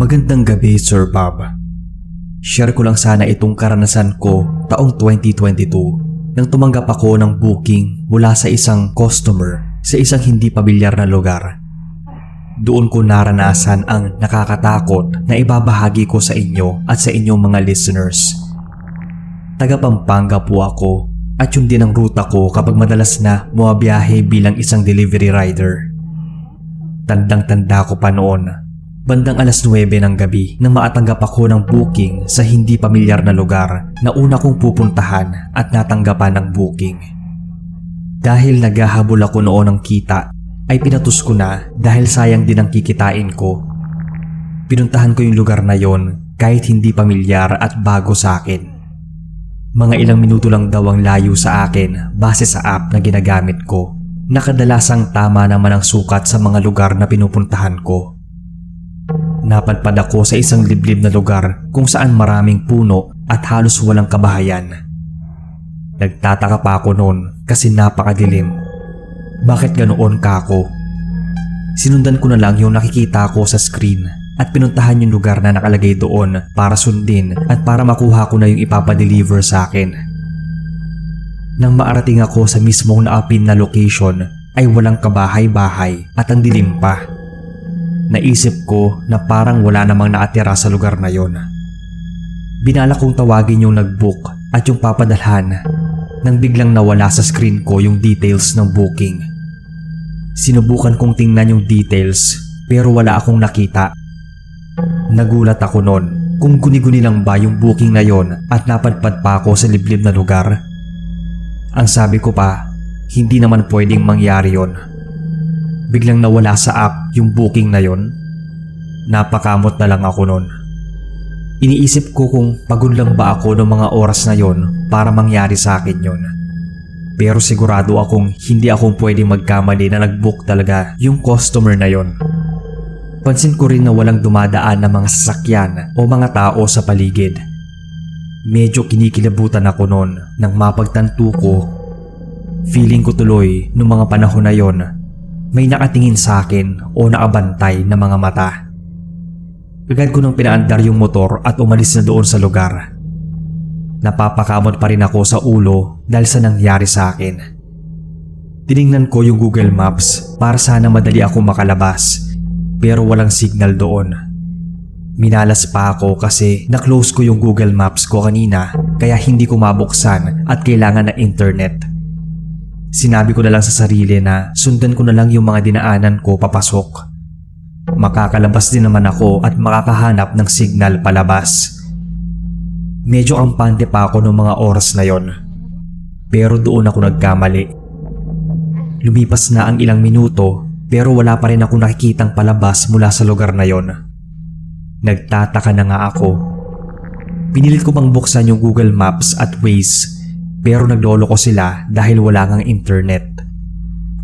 Magandang gabi, Sir Bob. Share ko lang sana itong karanasan ko taong 2022 nang tumanggap ako ng booking mula sa isang customer sa isang hindi pamilyar na lugar. Doon ko naranasan ang nakakatakot na ibabahagi ko sa inyo at sa inyong mga listeners. Taga Pampanga po ako at yun din ang ruta ko kapag madalas na bumabiyahe bilang isang delivery rider. Tandang-tanda ko pa noon. Bandang alas 9 ng gabi nang maatanggap ako ng booking sa hindi pamilyar na lugar na una kong pupuntahan at natanggapan ng booking. Dahil naghahabol ako noon ng kita, ay pinatus ko na dahil sayang din ang kikitain ko. Pinuntahan ko yung lugar na yon kahit hindi pamilyar at bago sa akin. Mga ilang minuto lang daw ang layo sa akin base sa app na ginagamit ko. Nakadalasang tama naman ang sukat sa mga lugar na pinupuntahan ko. Napadpad ako sa isang liblib na lugar kung saan maraming puno at halos walang kabahayan. Nagtataka pa ako noon kasi napakadilim. Bakit ganoon ka ako? Sinundan ko na lang yung nakikita ko sa screen at pinuntahan yung lugar na nakalagay doon para sundin at para makuha ko na yung ipapadeliver sa akin. Nang maarating ako sa mismong naapin na location ay walang kabahay-bahay at ang dilim pa. Naisip ko na parang wala namang naatira sa lugar na yon. Binala kong tawagin yung nag-book at yung papadalhan nang biglang nawala sa screen ko yung details ng booking. Sinubukan kong tingnan yung details pero wala akong nakita. Nagulat ako noon kung guni-guni lang ba yung booking na yon at napadpad pa ako sa liblib na lugar. Ang sabi ko pa, hindi naman pwedeng mangyari yon. Biglang nawala sa app yung booking na yon. Napakamot na lang ako noon. Iniisip ko kung pagod lang ba ako ng mga oras na yon para mangyari sa akin yon. Pero sigurado akong hindi akong pwedeng magkamali na nag-book talaga yung customer na yon. Pansin ko rin na walang dumadaan na mga sasakyan o mga tao sa paligid. Medyo kinikilabutan ako noon nang mapagtanto ko. Feeling ko tuloy nung mga panahon na yon may nakatingin sa akin o nakabantay na mga mata. Agad ko nang pinaandar yung motor at umalis na doon sa lugar. Napapakamot pa rin ako sa ulo dahil sa nangyari sa akin. Tiningnan ko yung Google Maps para sana madali ako makalabas pero walang signal doon. Minalas pa ako kasi na-close ko yung Google Maps ko kanina kaya hindi ko mabuksan at kailangan ng internet. Sinabi ko na lang sa sarili na sundan ko na lang yung mga dinaanan ko papasok. Makakalabas din naman ako at makakahanap ng signal palabas. Medyo kampante pa ako ng mga oras na yon. Pero doon ako nagkamali. Lumipas na ang ilang minuto pero wala pa rin ako nakikitang palabas mula sa lugar na yon. Nagtataka na nga ako. Pinilit ko pang buksan yung Google Maps at Waze pero naglolo ko sila dahil wala ngang internet.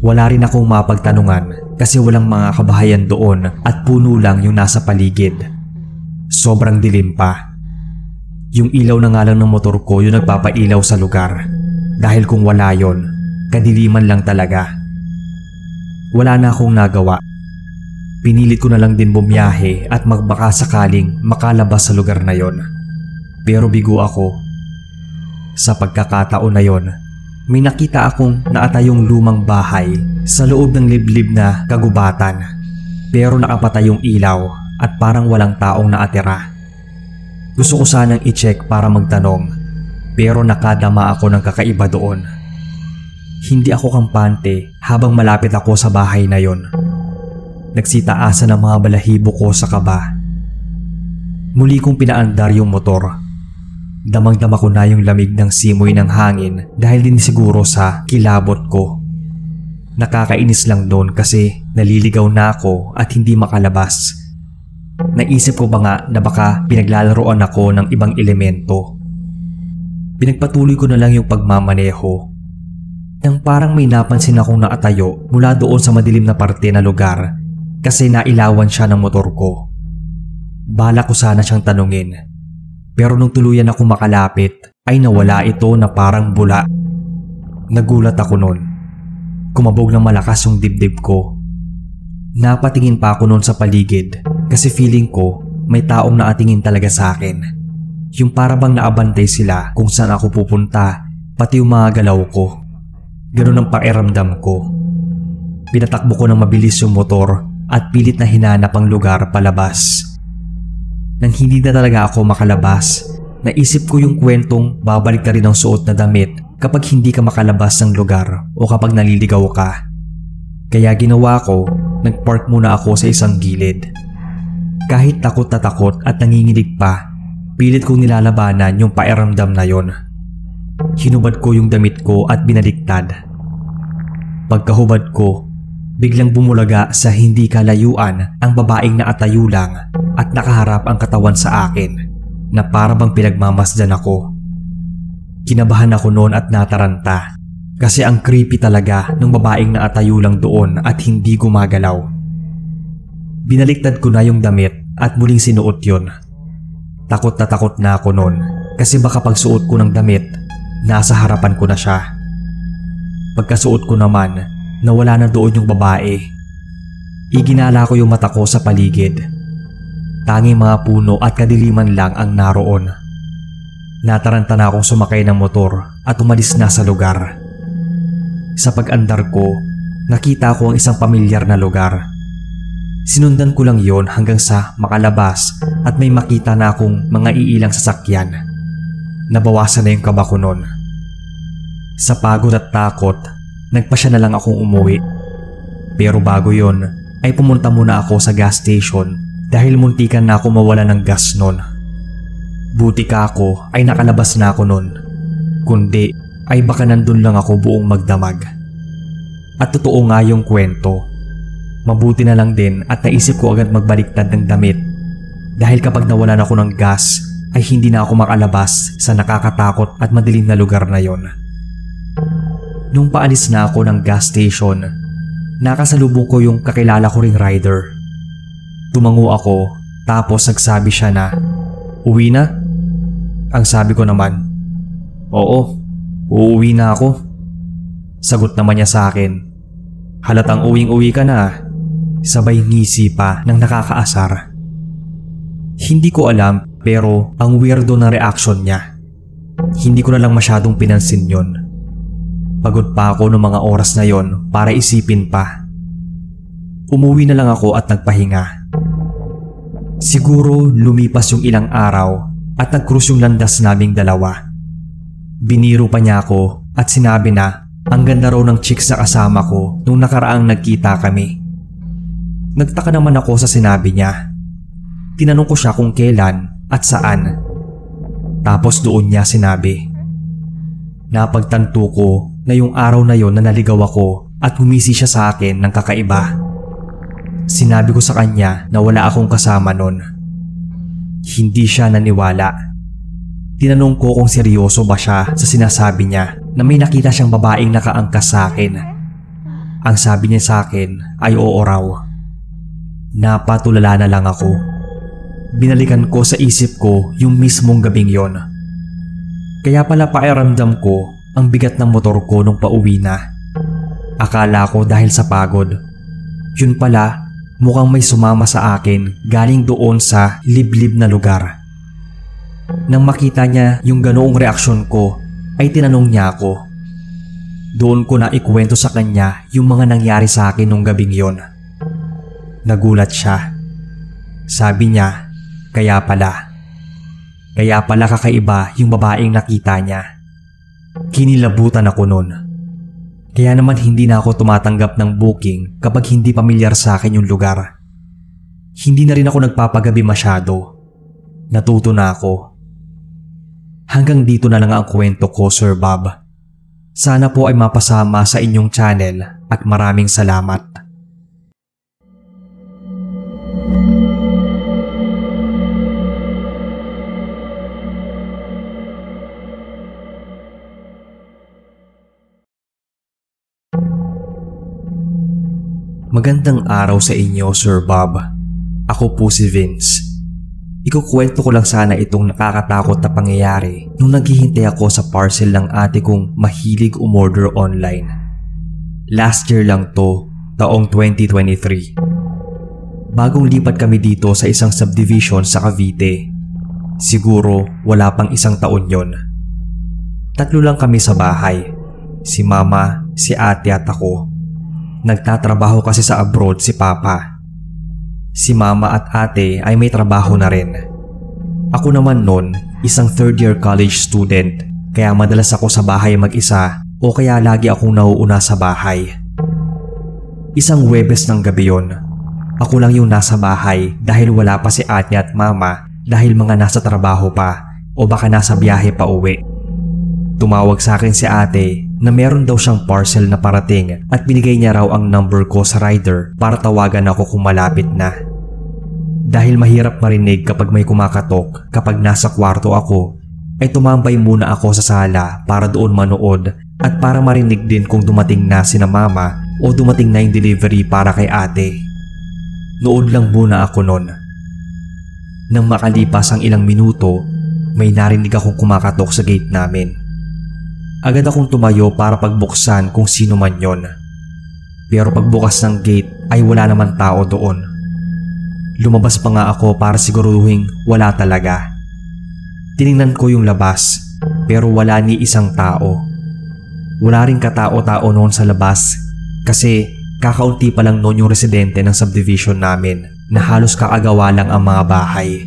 Wala rin akong mapagtanungan kasi walang mga kabahayan doon at puno lang yung nasa paligid. Sobrang dilim pa. Yung ilaw na nga lang ng motor ko yung nagpapailaw sa lugar. Dahil kung wala yon, kadiliman lang talaga. Wala na akong nagawa. Pinilit ko na lang din bumiyahe at magbaka sakaling makalabas sa lugar na yon. Pero bigo ako. Sa pagkakataon na yon, may nakita akong naatayong lumang bahay sa loob ng liblib na kagubatan. Pero nakapatay yung ilaw at parang walang taong naatira. Gusto ko sanang i-check para magtanong pero nakadama ako ng kakaiba doon. Hindi ako kampante habang malapit ako sa bahay na yon. Nagsitaasan ang mga balahibo ko sa kaba. Muli kong pinaandar yung motor. Damang-dama ko na yung lamig ng simoy ng hangin dahil din siguro sa kilabot ko. Nakakainis lang doon kasi naliligaw na ako at hindi makalabas. Naisip ko ba nga na baka pinaglalaroan ako ng ibang elemento. Pinagpatuloy ko na lang yung pagmamaneho. Nang parang may napansin akong nakatayo mula doon sa madilim na parte na lugar kasi nailawan siya ng motor ko. Bala ko sana siyang tanungin. Pero nung tuluyan ako makalapit ay nawala ito na parang bula. Nagulat ako noon. Kumabog ng malakas yung dibdib ko. Napatingin pa ako noon sa paligid kasi feeling ko may taong nakatingin talaga sa akin. Yung para bang naabantay sila kung saan ako pupunta, pati yung mga galaw ko. Ganun ang pakiramdam ko. Pinatakbo ko ng mabilis yung motor at pilit na hinanap ang lugar palabas. Nang hindi na talaga ako makalabas, naisip ko yung kwentong babalik na rin ang suot na damit kapag hindi ka makalabas ng lugar o kapag naliligaw ka. Kaya ginawa ko, nagpark muna ako sa isang gilid. Kahit takot na takot at nanginginig pa, pilit kong nilalabanan yung pakiramdam na yon. Hinubad ko yung damit ko at binaliktad. Pagkahubad ko, biglang bumulaga sa hindi kalayuan ang babaeng nakatayo lang at nakaharap ang katawan sa akin na para bang pinagmamasdan ako. Kinabahan ako noon at nataranta kasi ang creepy talaga ng babaeng nakatayo lang doon at hindi gumagalaw. Binaliktad ko na yung damit at muling sinuot yon. Takot na ako noon kasi baka pagsuot ko ng damit, nasa harapan ko na siya. Pagkasuot ko naman, nawala na doon yung babae. Iginala ko yung mata ko sa paligid. Tanging mga puno at kadiliman lang ang naroon. Nataranta na akong sumakay ng motor at umalis na sa lugar. Sa pag-andar ko, nakita ko ang isang pamilyar na lugar. Sinundan ko lang yon hanggang sa makalabas at may makita na akong mga iilang sasakyan. Nabawasan na yung kaba ko noon. Sa pagod at takot, nagpasya na lang akong umuwi. Pero bago yon, ay pumunta muna ako sa gas station dahil muntikan na ako mawala ng gas noon. Buti ka ako ay nakalabas na ako noon. Kundi ay baka nandun lang ako buong magdamag. At totoo nga yung kwento. Mabuti na lang din at naisip ko agad magbaliktad ng damit. Dahil kapag nawalan ako ng gas ay hindi na ako makalabas sa nakakatakot at madilim na lugar na yon. Nung paalis na ako ng gas station, nakasalubong ko yung kakilala ko ring rider. Tumango ako tapos nagsabi siya na, "Uwi na?" Ang sabi ko naman, "Oo, uuwi na ako." Sagot naman niya sa akin, "Halatang uwing-uwi ka na." Sabay ngisi pa ng nakakaasar. Hindi ko alam pero ang weirdo ng reaction niya. Hindi ko na lang masyadong pinansin yon. Pagod pa ako noong mga oras na yon para isipin pa. Umuwi na lang ako at nagpahinga. Siguro lumipas yung ilang araw at nag-cruise yung landas naming dalawa. Biniro pa niya ako at sinabi na ang ganda raw ng chicks na kasama ko nung nakaraang nagkita kami. Nagtaka naman ako sa sinabi niya. Tinanong ko siya kung kailan at saan. Tapos doon niya sinabi. Napagtanto ko na yung araw na yon na naligaw ako at humisi siya sa akin ng kakaiba. Sinabi ko sa kanya na wala akong kasama nun. Hindi siya naniwala. Tinanong ko kung seryoso ba siya sa sinasabi niya na may nakita siyang babaeng nakaangkas sa akin. Ang sabi niya sa akin ay oo raw. Napatulala na lang ako. Binalikan ko sa isip ko yung mismong gabing yon. Kaya pala pakiramdam ko ang bigat ng motor ko nung pauwi na. Akala ko dahil sa pagod. Yun pala, mukhang may sumama sa akin galing doon sa liblib na lugar. Nang makita niya yung ganoong reaksyon ko, ay tinanong niya ako. Doon ko na ikwento sa kanya yung mga nangyari sa akin nung gabing yon. Nagulat siya. Sabi niya, kaya pala kakaiba yung babaeng nakita niya. Kinilabutan ako nun. Kaya naman hindi na ako tumatanggap ng booking kapag hindi pamilyar sa akin yung lugar. Hindi na rin ako nagpapagabi masyado. Natuto na ako. Hanggang dito na lang ang kwento ko, Sir Bob. Sana po ay mapasama sa inyong channel at maraming salamat. Magandang araw sa inyo, Sir Bob. Ako po si Vince. Ikukwento ko lang sana itong nakakatakot na pangyayari nung naghihintay ako sa parcel ng ate kong mahilig umorder online. Last year lang to, taong 2023. Bagong lipat kami dito sa isang subdivision sa Cavite. Siguro wala pang 1 taon yon. 3 lang kami sa bahay. Si mama, si ate at ako. Nagtatrabaho kasi sa abroad si papa. Si mama at ate ay may trabaho na rin. Ako naman noon, isang 3rd year college student, kaya madalas ako sa bahay mag-isa o kaya lagi akong nauuna sa bahay. Isang Huwebes ng gabi yon. Ako lang yung nasa bahay dahil wala pa si ate at mama dahil mga nasa trabaho pa o baka nasa biyahe pa uwi. Tumawag sa akin si ate na meron daw siyang parcel na parating at binigay niya raw ang number ko sa rider para tawagan ako kung malapit na. Dahil mahirap marinig kapag may kumakatok kapag nasa kwarto ako, ay tumambay muna ako sa sala para doon manood at para marinig din kung dumating na sina mama o dumating na yung delivery para kay ate. Nood lang muna ako noon. Nang makalipas ang ilang minuto, may narinig akong kumakatok sa gate namin. Agad akong tumayo para pagbuksan kung sino man yon. Pero pagbukas ng gate ay wala naman tao doon. Lumabas pa nga ako para siguruhin wala talaga. Tiningnan ko yung labas pero wala ni isang tao. Wala ring katao-tao noon sa labas kasi kakaunti pa lang noon yung residente ng subdivision namin na halos kaagawa lang ang mga bahay.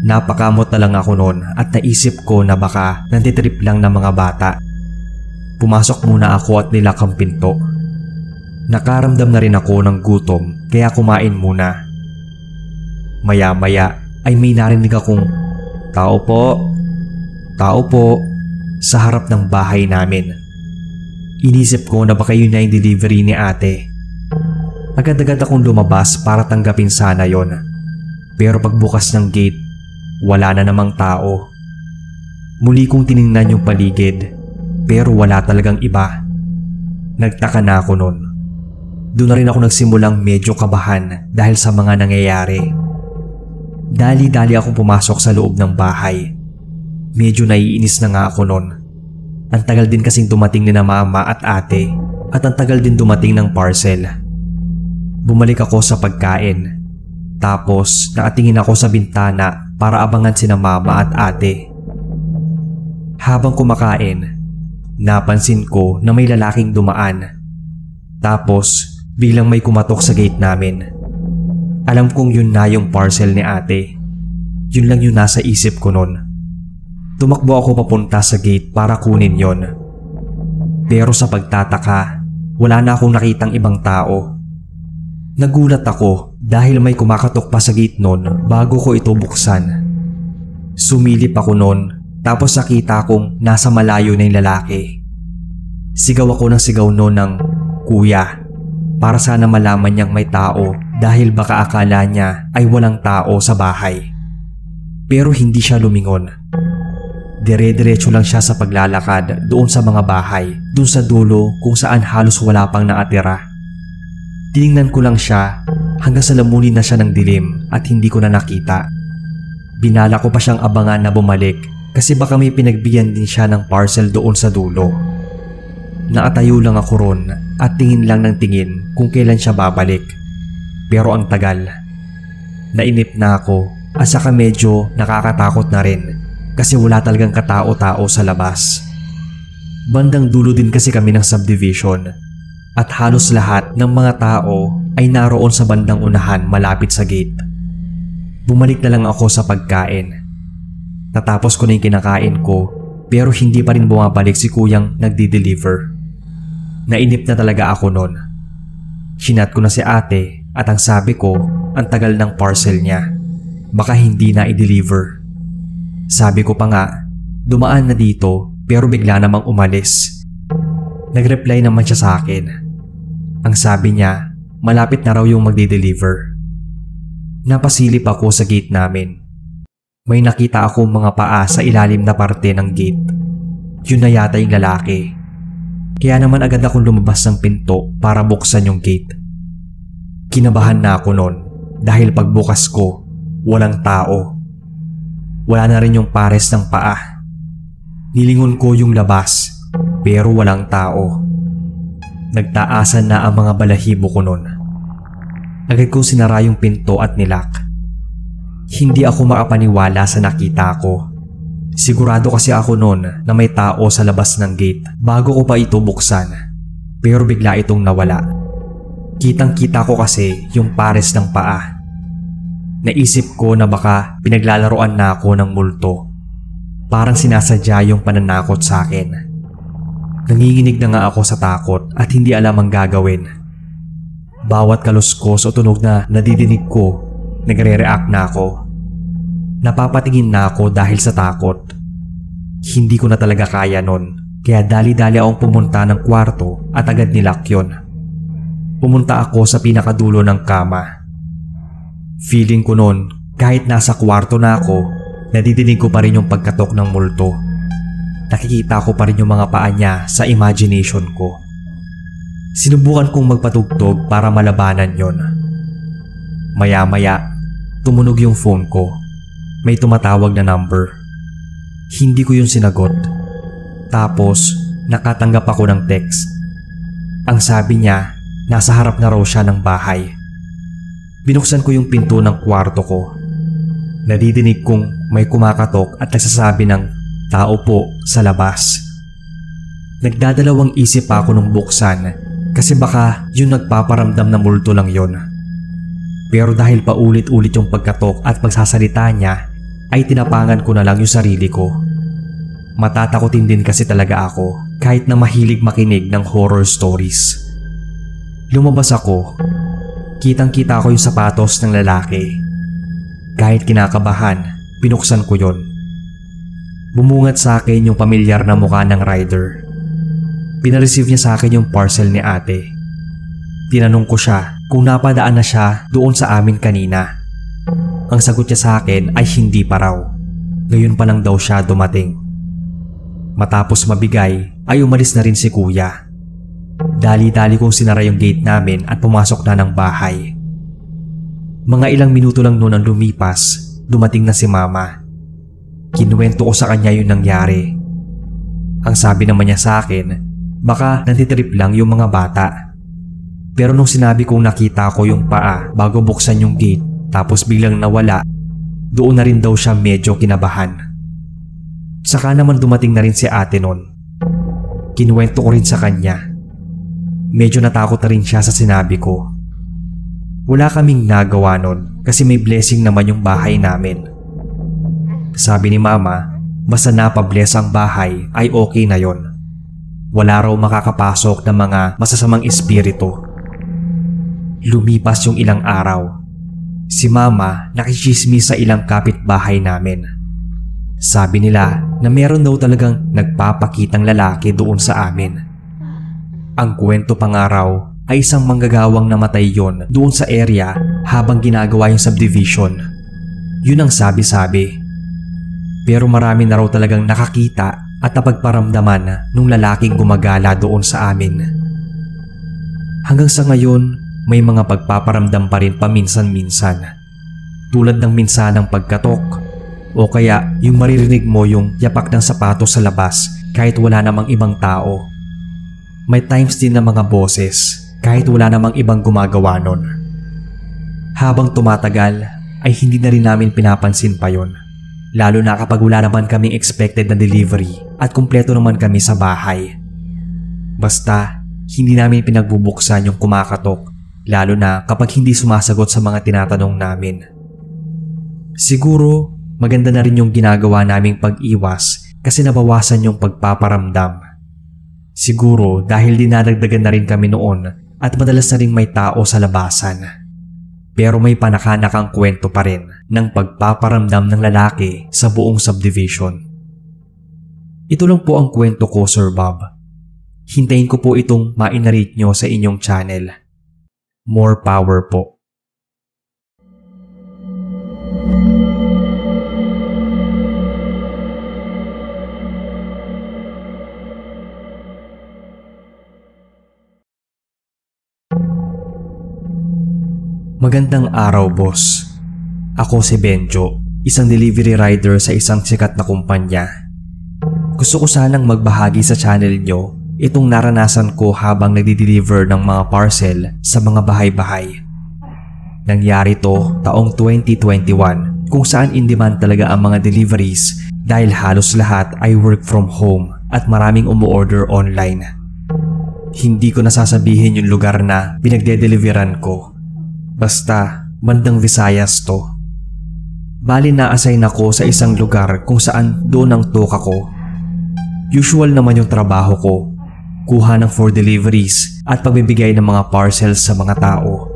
Napakamot na lang ako noon at naisip ko na baka nantitrip lang ng mga bata. Pumasok muna ako at nilak ang pinto. Nakaramdam na rin ako ng gutom kaya kumain muna. Maya-maya ay may narinig akong "Tao po, tao po" sa harap ng bahay namin. Inisip ko na baka yun na yung delivery ni ate. Agad-agad akong lumabas para tanggapin sana yon. Pero pagbukas ng gate, wala na namang tao. Muli kong tiningnan yung paligid, pero wala talagang iba. Nagtaka na ako nun. Doon na rin ako nagsimulang medyo kabahan dahil sa mga nangyayari. Dali-dali akong pumasok sa loob ng bahay. Medyo naiinis na nga ako nun. Ang tagal din kasing dumating ni na mama at ate at ang tagal din dumating ng parcel. Bumalik ako sa pagkain. Tapos nakatingin ako sa bintana para abangan sina mama at ate. Habang kumakain, napansin ko na may lalaking dumaan. Tapos biglang may kumatok sa gate namin. Alam kong yun na yung parcel ni ate. Yun lang yung nasa isip ko nun. Tumakbo ako papunta sa gate para kunin yon. Pero sa pagtataka, wala na akong nakitang ibang tao. Nagulat ako dahil may kumakatok pa sa gate nun bago ko ito buksan. Sumilip ako nun tapos nakita kong nasa malayo na yung lalaki. Sigaw ako ng sigaw nun ng "Kuya" para sana malaman niyang may tao dahil baka akala niya ay walang tao sa bahay. Pero hindi siya lumingon. Dire-diretso lang siya sa paglalakad doon sa mga bahay, doon sa dulo kung saan halos wala pang nakatira. Tiningnan ko lang siya hanggang sa lamunin na siya ng dilim at hindi ko na nakita. Binala ko pa siyang abangan na bumalik kasi baka may pinagbigyan din siya ng parcel doon sa dulo. Nakatayo lang ako ron at tingin lang ng tingin kung kailan siya babalik. Pero ang tagal. Nainip na ako at saka medyo nakakatakot na rin. Kasi wala talagang katao-tao sa labas. Bandang dulo din kasi kami ng subdivision at halos lahat ng mga tao ay naroon sa bandang unahan malapit sa gate. Bumalik na lang ako sa pagkain. Natapos ko na yung kinakain ko pero hindi pa rin bumabalik si kuyang nagdi-deliver. Nainip na talaga ako noon. Chinat ko na si ate at ang sabi ko ang tagal ng parcel niya. Baka hindi na i-deliver. Sabi ko pa nga, dumaan na dito pero bigla namang umalis. Nag-reply naman siya sa akin. Ang sabi niya, malapit na raw yung magde-deliver. Napasilip ako sa gate namin. May nakita akong mga paa sa ilalim na parte ng gate. Yun na yata yung lalaki. Kaya naman agad akong lumabas ng pinto para buksan yung gate. Kinabahan na ako noon dahil pagbukas ko, walang tao. Wala na rin yung pares ng paa. Nilingon ko yung labas pero walang tao. Nagtaasan na ang mga balahibo ko nun. Agad kong sinara yung pinto at nilak. Hindi ako makapaniwala sa nakita ko. Sigurado kasi ako noon na may tao sa labas ng gate bago ko pa ito buksan. Pero bigla itong nawala. Kitang-kita ko kasi yung pares ng paa. Naisip ko na baka pinaglalaroan na ako ng multo. Parang sinasadya yung pananakot sa akin. Nanginginig na nga ako sa takot at hindi alam ang gagawin. Bawat kaluskos o tunog na nadidinig ko, nagre-react na ako. Napapatingin na ako dahil sa takot. Hindi ko na talaga kaya nun, kaya dali-dali akong pumunta ng kwarto at agad nilak yun. Pumunta ako sa pinakadulo ng kama. Feeling ko nun, kahit nasa kwarto na ako, nadidinig ko pa rin yung pagkatok ng multo. Nakikita ko pa rin yung mga paa niya sa imagination ko. Sinubukan kong magpatugtog para malabanan yon. Maya-maya, tumunog yung phone ko. May tumatawag na number. Hindi ko yung sinagot. Tapos, nakatanggap ako ng text. Ang sabi niya, nasa harap na raw siya ng bahay. Binuksan ko yung pinto ng kwarto ko. Nadidinig kong may kumakatok at nagsasabi ng tao po sa labas. Nagdadalawang isip ako nung buksan kasi baka yung nagpaparamdam na multo lang yon. Pero dahil paulit-ulit yung pagkatok at pagsasalita niya, ay tinapangan ko na lang yung sarili ko. Matatakotin din kasi talaga ako kahit na mahilig makinig ng horror stories. Lumabas ako. Kitang-kita ko yung sapatos ng lalaki. Kahit kinakabahan, binuksan ko yon. Bumungat sa akin yung pamilyar na mukha ng rider. Pinareceive niya sa akin yung parcel ni ate. Tinanong ko siya kung napadaan na siya doon sa amin kanina. Ang sagot niya sa akin ay hindi pa raw. Ngayon pa lang daw siya dumating. Matapos mabigay ay umalis na rin si kuya. Dali-dali kong sinara yung gate namin at pumasok na ng bahay. Mga ilang minuto lang noon ang lumipas, dumating na si mama. Kinuwento ko sa kanya yung nangyari. Ang sabi naman niya sa akin, baka nantitrip lang yung mga bata. Pero nung sinabi kong nakita ko yung paa bago buksan yung gate tapos biglang nawala, doon na rin daw siya medyo kinabahan. Saka naman dumating na rin si ate nun. Kinuwento ko rin sa kanya. Medyo natakot na rin siya sa sinabi ko. Wala kaming nagawa nun kasi may blessing naman yung bahay namin. Sabi ni mama, basta napabless ang bahay ay okay na yon. Wala raw makakapasok ng mga masasamang espiritu. Lumipas yung ilang araw. Si mama nakichismis sa ilang kapitbahay namin. Sabi nila na meron daw talagang nagpapakitang lalaki doon sa amin. Ang kwento pa nga raw ay isang manggagawang namatay yon doon sa area habang ginagawa yung subdivision. Yun ang sabi-sabi. Pero marami na raw talagang nakakita at napagparamdaman nung lalaking gumagala doon sa amin. Hanggang sa ngayon, may mga pagpaparamdam pa rin paminsan-minsan. Tulad ng minsanang pagkatok o kaya yung maririnig mo yung yapak ng sapatos sa labas kahit wala namang ibang tao. May times din na mga boses kahit wala namang ibang gumagawa nun. Habang tumatagal ay hindi na rin namin pinapansin pa yon. Lalo na kapag wala naman kaming expected na delivery at kumpleto naman kami sa bahay. Basta hindi namin pinagbubuksan yung kumakatok, lalo na kapag hindi sumasagot sa mga tinatanong namin. Siguro maganda na rin yung ginagawa naming pag-iwas kasi nabawasan yung pagpaparamdam. Siguro dahil dinadagdagan na rin kami noon at madalas na rin may tao sa labasan. Pero may panakanakang kwento pa rin ng pagpaparamdam ng lalaki sa buong subdivision. Ito lang po ang kwento ko, Sir Bob. Hintayin ko po itong ma-narrate nyo sa inyong channel. More power po. Magandang araw, boss. Ako si Benjo, isang delivery rider sa isang sikat na kumpanya. Gusto ko sanang magbahagi sa channel nyo itong naranasan ko habang nagdi-deliver ng mga parcel sa mga bahay-bahay. Nangyari to taong 2021 kung saan in demand talaga ang mga deliveries dahil halos lahat ay work from home at maraming umu-order online. Hindi ko nasasabihin yung lugar na pinagde-deliveran ko. Basta bandang Visayas to. Bali na-assign ako sa isang lugar kung saan doon ang toka ko. Usual naman yung trabaho ko. Kuha ng for deliveries at pagbibigay ng mga parcels sa mga tao.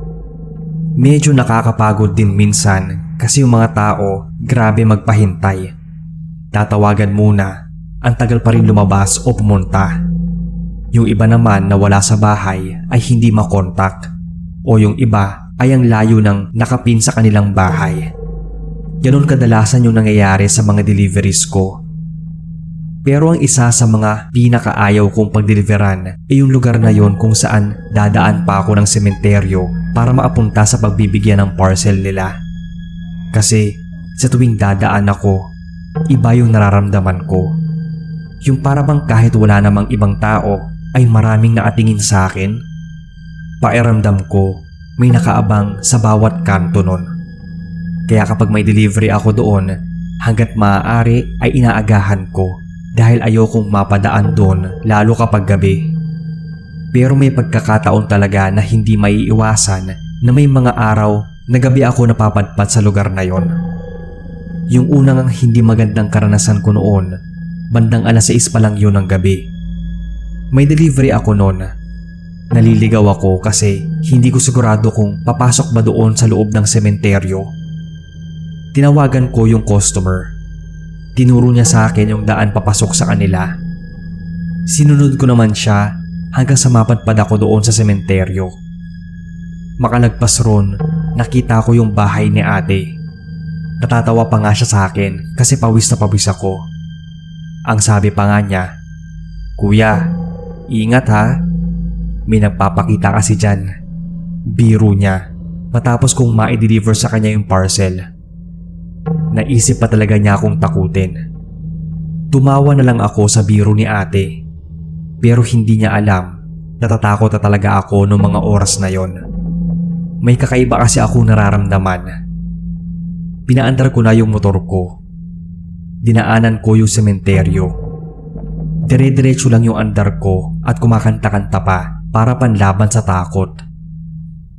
Medyo nakakapagod din minsan kasi yung mga tao grabe magpahintay. Tatawagan muna, ang tagal pa rin lumabas o pumunta. Yung iba naman na wala sa bahay ay hindi makontak o yung iba ay ang layo ng nakapin sa kanilang bahay. Ganon kadalasan yung nangyayari sa mga deliveries ko. Pero ang isa sa mga pinakaayaw kong pagdeliveran ay yung lugar na yon kung saan dadaan pa ako ng sementeryo para maapunta sa pagbibigyan ng parcel nila. Kasi sa tuwing dadaan ako, iba yung nararamdaman ko. Yung para bang kahit wala namang ibang tao ay maraming nakatingin sa akin. Pakiramdam ko may nakaabang sa bawat kanto nun. Kaya kapag may delivery ako doon, hanggat maaari ay inaagahan ko dahil ayokong mapadaan doon lalo kapag gabi. Pero may pagkakataon talaga na hindi maiiwasan na may mga araw na gabi ako napapadpad sa lugar na yon. Yung unang hindi magandang karanasan ko noon, bandang 6:00 pa lang yun ng gabi. May delivery ako noon. Naliligaw ako kasi hindi ko sigurado kung papasok ba doon sa loob ng sementeryo. Tinawagan ko yung customer. Tinuro niya sa akin yung daan papasok sa kanila. Sinunod ko naman siya hanggang sa mapadpad ako doon sa sementeryo. Makalagpas ron, nakita ko yung bahay ni ate. Natatawa pa nga siya sa akin kasi pawis na pawis ako. Ang sabi pa nga niya, "Kuya, ingat ha. May nagpapakita kasi dyan." Biro niya matapos kong ma-deliver sa kanya yung parcel. Naisip pa talaga niya akong takutin. Tumawa na lang ako sa biro ni ate. Pero hindi niya alam, natatakot na talaga ako noong mga oras na yon. May kakaiba kasi ako nararamdaman. Pinaandar ko na yung motor ko. Dinaanan ko yung sementeryo. Dire-diretso lang yung andar ko at kumakanta-kanta pa para panlaban sa takot.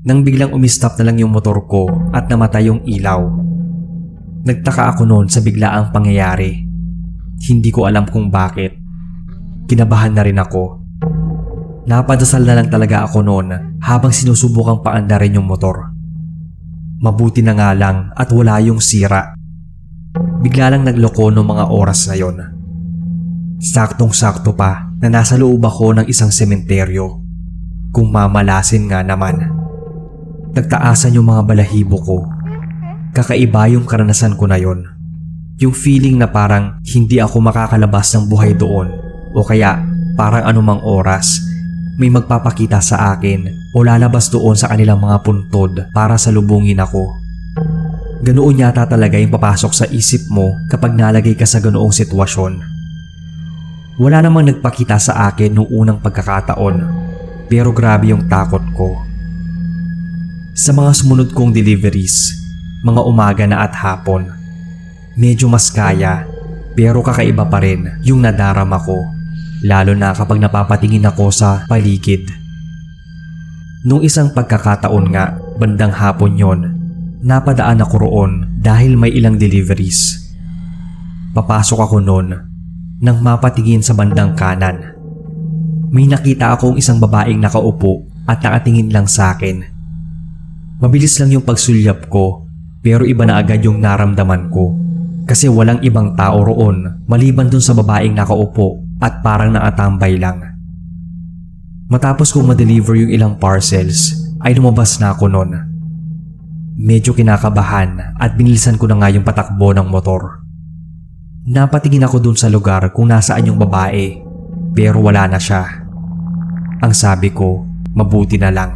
Nang biglang umistop na lang yung motor ko at namatay yung ilaw. Nagtaka ako noon sa biglaang pangyayari. Hindi ko alam kung bakit. Kinabahan na rin ako. Napadasal na lang talaga ako noon habang sinusubukang paandarin yung motor. Mabuti na nga lang at wala yung sira. Bigla lang nagloko noong mga oras na yon. Saktong-sakto pa na nasa loob ako ng isang sementeryo. Kung mamalasin nga naman. Nagtaasan yung mga balahibo ko. Kakaiba yung karanasan ko na yon. Yung feeling na parang hindi ako makakalabas ng buhay doon o kaya parang anumang oras may magpapakita sa akin o lalabas doon sa kanilang mga puntod para salubungin ako. Ganoon yata talaga yung papasok sa isip mo kapag nalagay ka sa ganoong sitwasyon. Wala namang nagpakita sa akin noong unang pagkakataon pero grabe yung takot ko. Sa mga sumunod kong deliveries, mga umaga na at hapon, medyo mas kaya pero kakaiba pa rin yung nadarama ko, lalo na kapag napapatingin ako sa paligid. Nung isang pagkakataon nga, bandang hapon yon, napadaan ako roon dahil may ilang deliveries. Papasok ako noon nang mapatingin sa bandang kanan. May nakita akong isang babaeng nakaupo at nakatingin lang sa akin. Mabilis lang yung pagsulyap ko pero iba na agad yung naramdaman ko kasi walang ibang tao roon maliban dun sa babaeng nakaupo at parang nakatambay lang. Matapos kong ma-deliver yung ilang parcels ay lumabas na ako noon. Medyo kinakabahan at binilisan ko na nga yung patakbo ng motor. Napatingin ako dun sa lugar kung nasaan yung babae pero wala na siya. Ang sabi ko, mabuti na lang.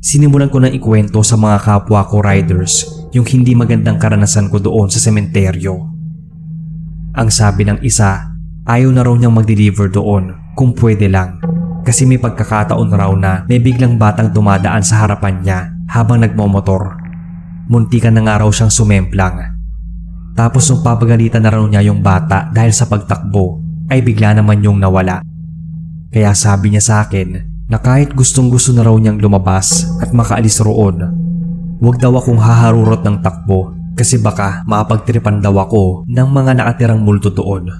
Sinimulan ko nang ikwento sa mga kapwa ko riders yung hindi magandang karanasan ko doon sa sementeryo. Ang sabi ng isa, ayaw na raw niyang mag-deliver doon kung pwede lang kasi may pagkakataon raw na may biglang batang dumadaan sa harapan niya habang nagmomotor. Muntikan na nga raw siyang sumemplang. Tapos nung papagalitan na raw niya yung bata dahil sa pagtakbo, ay bigla naman yung nawala. Kaya sabi niya sa akin na kahit gustong gusto na raw niyang lumabas at makaalis roon, huwag daw akong haharurot ng takbo kasi baka mapagtripan daw ako ng mga nakatirang multo doon.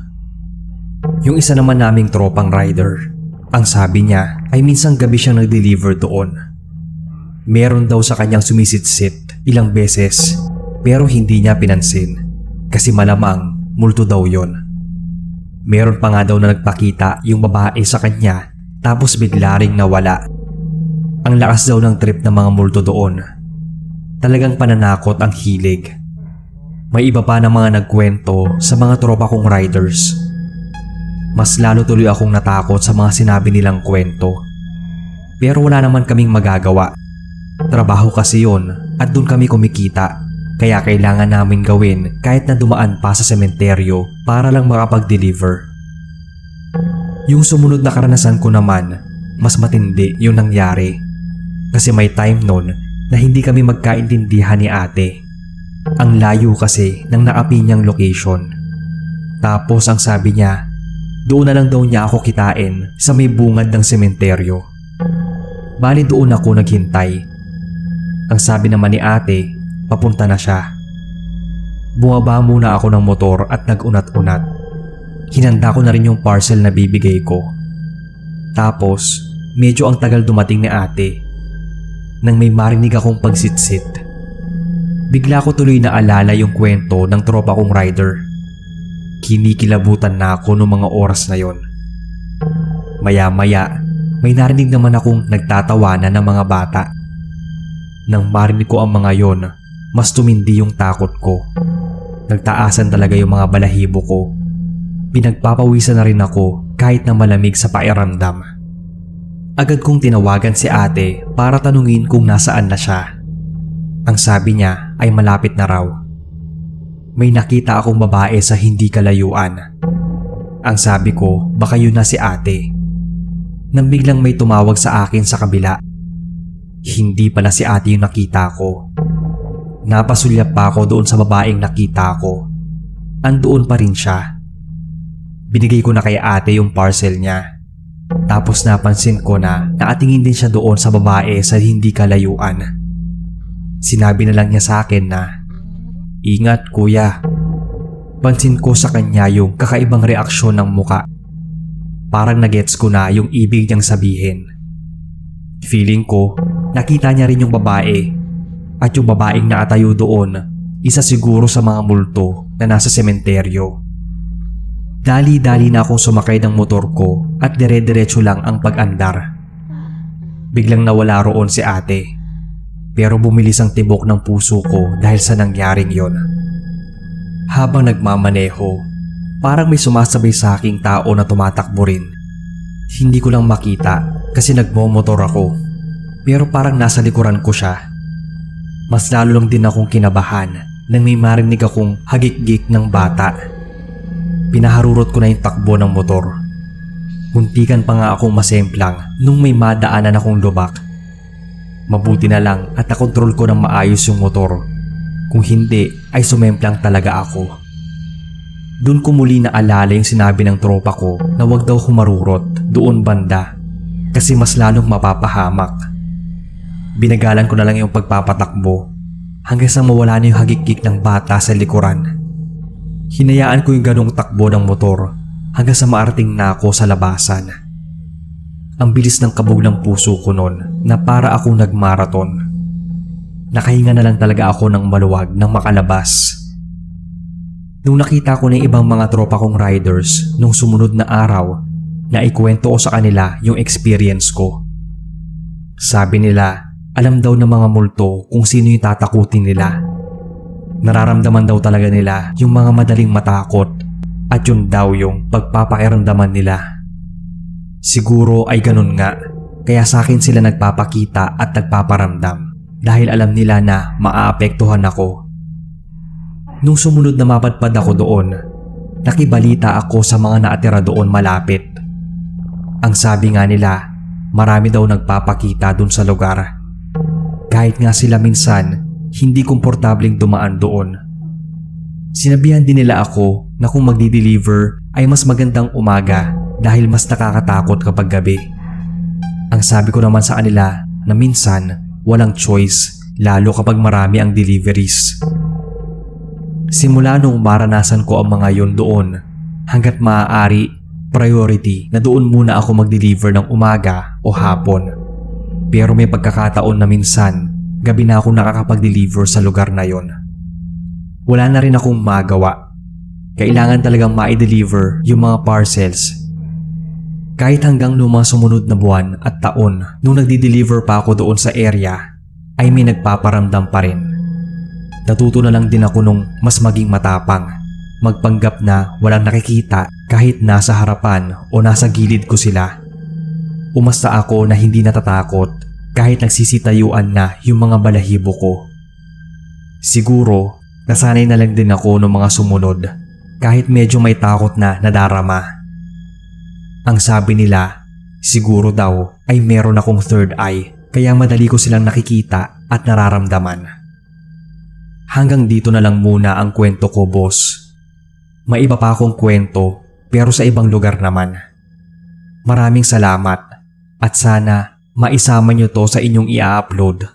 Yung isa naman naming tropang rider, ang sabi niya ay minsang gabi siyang nag-deliver doon. Meron daw sa kanyang sumisitsit ilang beses pero hindi niya pinansin kasi malamang multo daw yon. Meron pa nga daw na nagpakita yung babae sa kanya tapos bigla ring nawala. Ang lakas daw ng trip ng mga multo doon. Talagang pananakot ang hilig. May iba pa na mga nagkwento sa mga tropa kong riders. Mas lalo tuloy akong natakot sa mga sinabi nilang kwento. Pero wala naman kaming magagawa. Trabaho kasi yon at dun kami kumikita. Kaya kailangan namin gawin kahit na dumaan pa sa sementeryo para lang makapag-deliver. Yung sumunod na karanasan ko naman, mas matindi yung nangyari. Kasi may time nun na hindi kami magkaintindihan ni ate. Ang layo kasi ng naapi niyang location. Tapos ang sabi niya, doon na lang daw niya ako kitain sa may bungad ng sementeryo. Bali doon ako naghintay. Ang sabi naman ni ate, papunta na siya. Bumaba muna ako ng motor at nag-unat-unat. Hinanda ko na rin yung parcel na bibigay ko. Tapos, medyo ang tagal dumating ni ate. Nang may marinig akong pagsitsit. Bigla ko tuloy na alala yung kwento ng tropa kong rider. Kinikilabutan na ako noong mga oras na yon. Maya-maya, may narinig naman akong nagtatawanan ng mga bata. Nang marinig ko ang mga yon, mas tumindi yung takot ko. Nagtaasan talaga yung mga balahibo ko. Pinagpapawisan na rin ako kahit na malamig sa pakiramdam. Agad kong tinawagan si ate para tanungin kung nasaan na siya. Ang sabi niya ay malapit na raw. May nakita akong babae sa hindi kalayuan. Ang sabi ko baka yun na si ate. Nang biglang may tumawag sa akin sa kabila. Hindi pala si ate yung nakita ko. Napasulyap pa ako doon sa babaeng nakita ko. Andoon pa rin siya. Binigay ko na kay ate yung parcel niya. Tapos napansin ko na nakatingin din siya doon sa babae sa hindi kalayuan. Sinabi na lang niya sa akin na, "Ingat kuya." Pansin ko sa kanya yung kakaibang reaksyon ng muka. Parang nagets ko na yung ibig niyang sabihin. Feeling ko, nakita niya rin yung babae. At yung babaeng nakatayo doon, isa siguro sa mga multo na nasa sementeryo. Dali-dali na akong sumakay ng motor ko at dire-diretso lang ang pag-andar. Biglang nawala roon si ate. Pero bumilis ang tibok ng puso ko dahil sa nangyaring yon. Habang nagmamaneho, parang may sumasabay sa aking tao na tumatakbo rin. Hindi ko lang makita kasi nagmomotor ako. Pero parang nasa likuran ko siya. Mas lalo lang din akong kinabahan nang may marinig akong hagik-gik ng bata. Pinaharurot ko na yung takbo ng motor. Muntikan pa nga akong masemplang nung may madaanan akong lubak. Mabuti na lang at nakontrol ko ng maayos yung motor. Kung hindi ay sumemplang talaga ako. Doon ko muli naalala yung sinabi ng tropa ko na wag daw humarurot doon banda kasi mas lalong mapapahamak. Binagalan ko na lang yung pagpapatakbo hanggang sa mawala na yung hagik-gik ng bata sa likuran. Hinayaan ko yung ganong takbo ng motor hanggang sa maarating na ako sa labasan. Ang bilis ng kabog ng puso ko noon na para akong nagmaraton. Nakahinga na lang talaga ako ng maluwag nang makalabas. Nung nakita ko na yung ibang mga tropa kong riders nung sumunod na araw, naikwento ko sa kanila yung experience ko. Sabi nila, alam daw ng mga multo kung sino yung tatakutin nila. Nararamdaman daw talaga nila yung mga madaling matakot at yun daw yung pagpapakiramdaman nila. Siguro ay ganun nga, kaya sa akin sila nagpapakita at nagpaparamdam dahil alam nila na maaapektuhan ako. Nung sumunod na mapadpad ako doon, nakibalita ako sa mga naatira doon malapit. Ang sabi nga nila, marami daw nagpapakita doon sa lugar. kahit nga sila minsan hindi komportabling dumaan doon. Sinabihan din nila ako na kung magdi-deliver ay mas magandang umaga dahil mas nakakatakot kapag gabi. Ang sabi ko naman sa kanila na minsan walang choice lalo kapag marami ang deliveries. Simula nung maranasan ko ang mga yon doon, hanggat maaari, priority na doon muna ako mag-deliver ng umaga o hapon. Pero may pagkakataon na minsan, gabi na ako nakakapag-deliver sa lugar na yon. Wala na rin akong magawa. Kailangan talagang ma-deliver yung mga parcels. Kahit hanggang noong mga sumunod na buwan at taon nung nagdi-deliver pa ako doon sa area, ay may nagpaparamdam pa rin. Natuto na lang din ako nung mas maging matapang, magpanggap na walang nakikita kahit nasa harapan o nasa gilid ko sila. Umasta ako na hindi natatakot kahit nagsisitayuan na yung mga balahibo ko. Siguro, nasanay na lang din ako ng mga sumunod kahit medyo may takot na nadarama. Ang sabi nila, siguro daw ay meron akong third eye kaya madali ko silang nakikita at nararamdaman. Hanggang dito na lang muna ang kwento ko, boss. May iba pa akong kwento pero sa ibang lugar naman. Maraming salamat at sana maisama nyo to sa inyong i-upload.